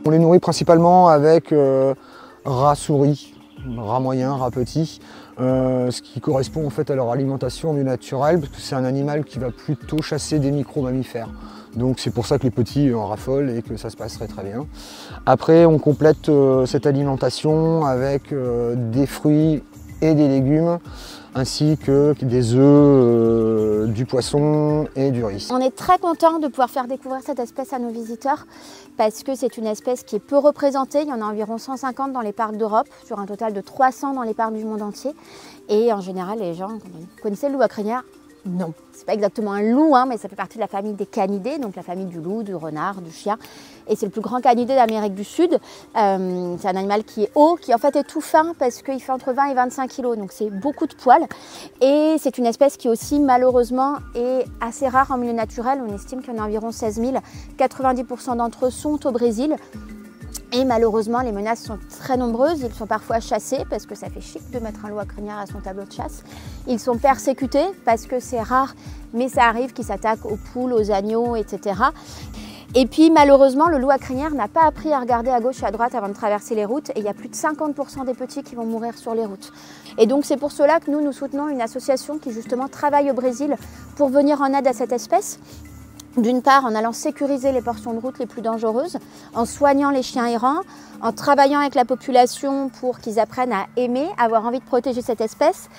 On les nourrit principalement avec rats souris, rats moyens, rats petits, ce qui correspond en fait à leur alimentation en milieu naturel, parce que c'est un animal qui va plutôt chasser des micro-mammifères. Donc c'est pour ça que les petits en raffolent et que ça se passerait très bien. Après on complète cette alimentation avec des fruits et des légumes, ainsi que des œufs, du poisson et du riz. On est très content de pouvoir faire découvrir cette espèce à nos visiteurs parce que c'est une espèce qui est peu représentée. Il y en a environ 150 dans les parcs d'Europe, sur un total de 300 dans les parcs du monde entier. Et en général, les gens connaissaient le loup à crinière? Non, c'est pas exactement un loup, mais ça fait partie de la famille des canidés, donc la famille du loup, du renard, du chien. Et c'est le plus grand canidé d'Amérique du Sud. C'est un animal qui est haut, qui en fait est tout fin parce qu'il fait entre 20 et 25 kg, donc c'est beaucoup de poils. Et c'est une espèce qui aussi malheureusement est assez rare en milieu naturel. On estime qu'il y en a environ 16 000. 90% d'entre eux sont au Brésil. Et malheureusement, les menaces sont très nombreuses. Ils sont parfois chassés parce que ça fait chic de mettre un loup à crinière à son tableau de chasse. Ils sont persécutés parce que c'est rare, mais ça arrive qu'ils s'attaquent aux poules, aux agneaux, etc. Et puis malheureusement, le loup à crinière n'a pas appris à regarder à gauche et à droite avant de traverser les routes. Et il y a plus de 50% des petits qui vont mourir sur les routes. Et donc c'est pour cela que nous soutenons une association qui justement travaille au Brésil pour venir en aide à cette espèce. D'une part, en allant sécuriser les portions de route les plus dangereuses, en soignant les chiens errants, en travaillant avec la population pour qu'ils apprennent à aimer, avoir envie de protéger cette espèce.